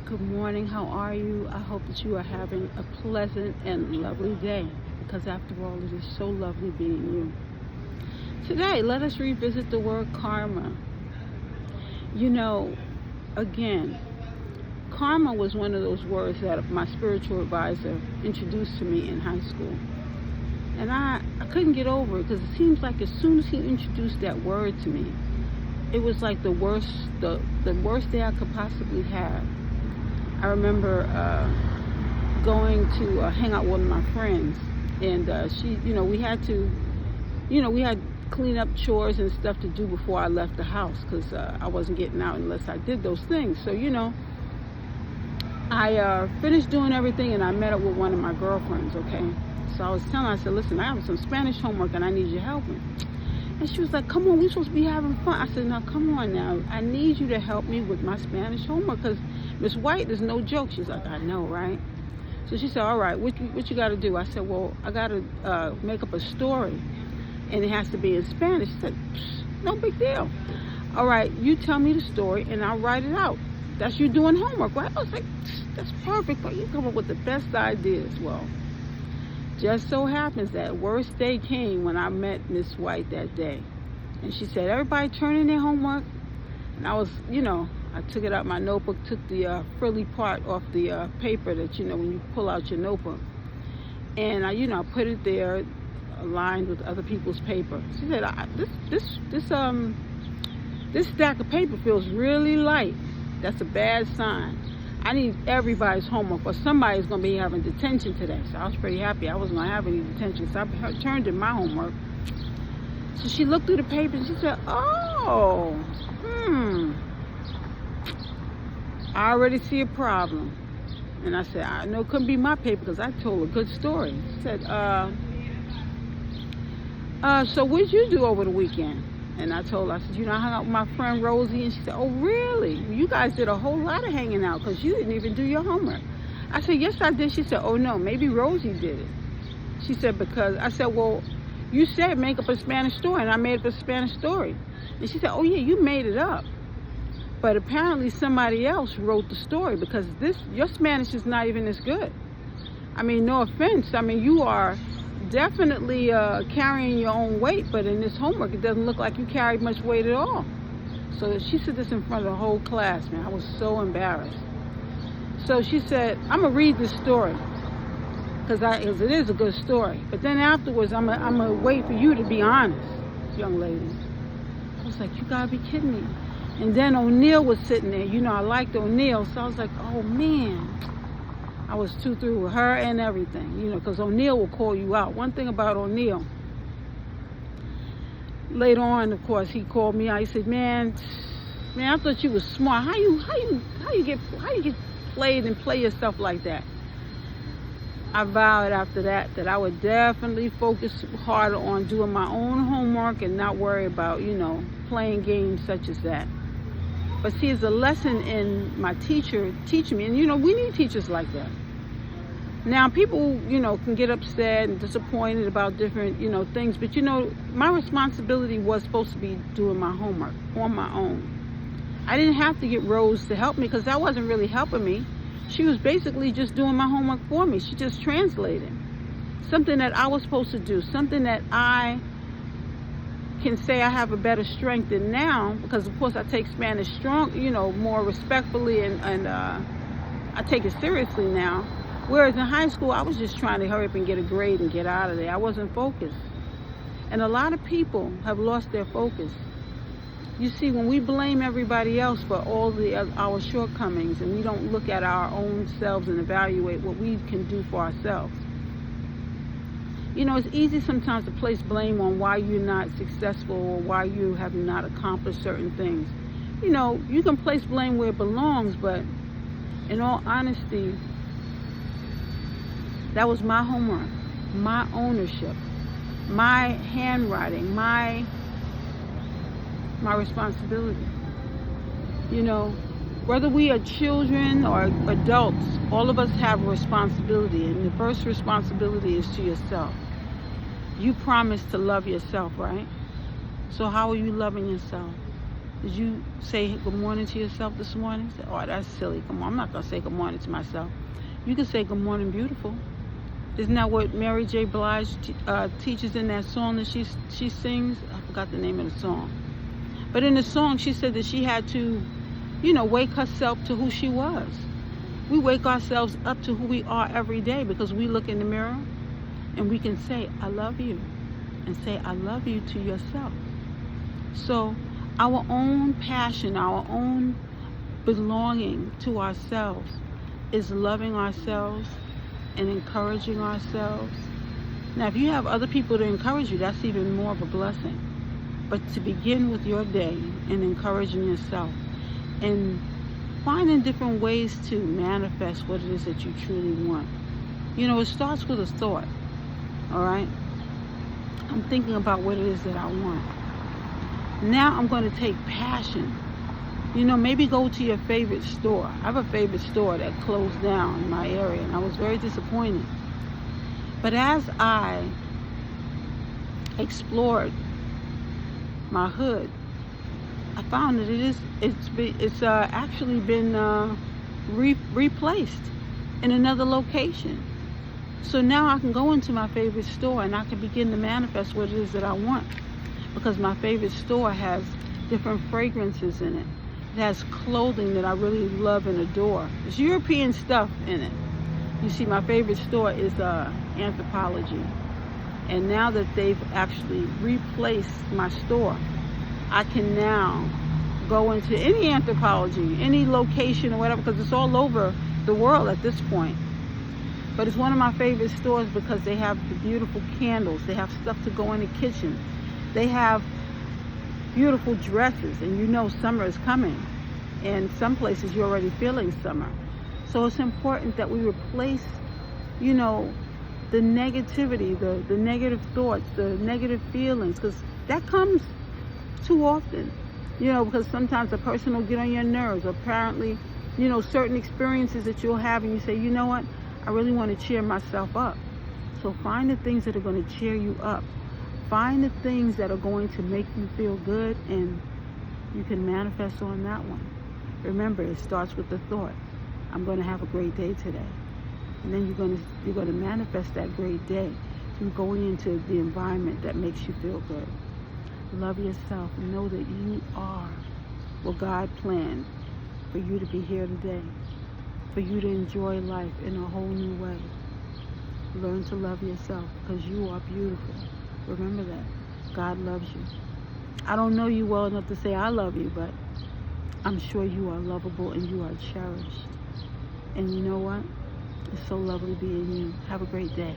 Good morning. How are you? I hope that you are having a pleasant and lovely day because, after all, it is so lovely being you. Today, let us revisit the word karma. You know, again, karma was one of those words that my spiritual advisor introduced to me in high school. And I couldn't get over it because it seems like as soon as he introduced that word to me, it was like the worst day I could possibly have. I remember going to hang out with one of my friends, and we had clean up chores and stuff to do before I left the house because I wasn't getting out unless I did those things. So, I finished doing everything and I met up with one of my girlfriends, okay? So I said, listen, I have some Spanish homework and I need your help. And she was like, come on, we're supposed to be having fun. I said, no, come on now. I need you to help me with my Spanish homework because Miss White is no joke. She's like, I know, right? So she said, all right, what you got to do? I said, well, I got to make up a story and it has to be in Spanish. She said, no big deal. All right, you tell me the story and I'll write it out. That's you doing homework, right? I was like, that's perfect. But you come up with the best ideas. Well, just so happens that worst day came when I met Miss White that day. And she said, everybody turn in their homework. And I was, I took it out my notebook, took the frilly part off the paper that, when you pull out your notebook. And I put it there aligned with other people's paper. She said, this stack of paper feels really light. That's a bad sign. I need everybody's homework or somebody's going to be having detention today. So I was pretty happy I wasn't going to have any detention. So I turned in my homework. So she looked through the paper and she said, oh, I already see a problem. And I said, I know it couldn't be my paper because I told a good story. She said, so what did you do over the weekend? And I told her, I said, I hung out with my friend Rosie. And she said, oh, really? You guys did a whole lot of hanging out because you didn't even do your homework. I said, yes, I did. She said, oh, no, maybe Rosie did it. She said, because I said, well, you said make up a Spanish story. And I made up a Spanish story. And she said, oh, yeah, you made it up. But apparently somebody else wrote the story because your Spanish is not even as good. I mean, no offense. I mean, you are definitely carrying your own weight, but in this homework it doesn't look like you carried much weight at all. So she said this in front of the whole class, man. I was so embarrassed. So she said, I'm gonna read this story because it is a good story, but then afterwards I'm gonna wait for you to be honest, young lady. I was like, you gotta be kidding me. And then O'Neill was sitting there. I liked O'Neill, so I was like, oh man, I was too through with her and everything, because O'Neill will call you out. One thing about O'Neill, later on, of course, he called me out. He said, man, I thought you was smart. How you get played and play yourself like that? I vowed after that I would definitely focus harder on doing my own homework and not worry about, playing games such as that. But see, it's a lesson in my teacher teaching me, and we need teachers like that. Now, people, can get upset and disappointed about different, things. But, my responsibility was supposed to be doing my homework on my own. I didn't have to get Rose to help me because that wasn't really helping me. She was basically just doing my homework for me. She just translated something that I was supposed to do, something that I can say I have a better strength in now because, of course, I take Spanish more respectfully and I take it seriously now. Whereas in high school, I was just trying to hurry up and get a grade and get out of there. I wasn't focused. And a lot of people have lost their focus. You see, when we blame everybody else for all our shortcomings and we don't look at our own selves and evaluate what we can do for ourselves. It's easy sometimes to place blame on why you're not successful or why you have not accomplished certain things. You can place blame where it belongs, but in all honesty, that was my homework, my ownership, my handwriting, my responsibility. Whether we are children or adults, all of us have a responsibility, and the first responsibility is to yourself. You promised to love yourself, right? So how are you loving yourself? Did you say good morning to yourself this morning? Say, oh, that's silly. Come on, I'm not going to say good morning to myself. You can say good morning, beautiful. Isn't that what Mary J. Blige teaches in that song that she sings? I forgot the name of the song. But in the song, she said that she had to, wake herself to who she was. We wake ourselves up to who we are every day because we look in the mirror and we can say, I love you, and say, I love you to yourself. So our own passion, our own belonging to ourselves is loving ourselves and encouraging ourselves. Now, if you have other people to encourage you, that's even more of a blessing. But to begin with your day and encouraging yourself and finding different ways to manifest what it is that you truly want. It starts with a thought, all right? I'm thinking about what it is that I want. Now I'm going to take passion. Maybe go to your favorite store. I have a favorite store that closed down in my area, and I was very disappointed. But as I explored my hood, I found that it's actually been replaced in another location. So now I can go into my favorite store and I can begin to manifest what it is that I want, because my favorite store has different fragrances in it. It has clothing that I really love and adore. There's European stuff in it. You see, my favorite store is Anthropologie. And now that they've actually replaced my store, I can now go into any Anthropologie, any location or whatever, because it's all over the world at this point. But it's one of my favorite stores because they have the beautiful candles. They have stuff to go in the kitchen. They have beautiful dresses, and summer is coming. And some places you're already feeling summer. So it's important that we replace, the negativity, the negative thoughts, the negative feelings, because that comes too often. Because sometimes a person will get on your nerves, or apparently, certain experiences that you'll have, and you say, you know what, I really want to cheer myself up. So find the things that are going to cheer you up. Find the things that are going to make you feel good, and you can manifest on that one. Remember, it starts with the thought. I'm going to have a great day today. And then you're going to manifest that great day through going into the environment that makes you feel good. Love yourself and know that you are what God planned for you to be here today, for you to enjoy life in a whole new way. Learn to love yourself because you are beautiful. Remember that. God loves you. I don't know you well enough to say I love you, but I'm sure you are lovable and you are cherished. And you know what? It's so lovely being you. Have a great day.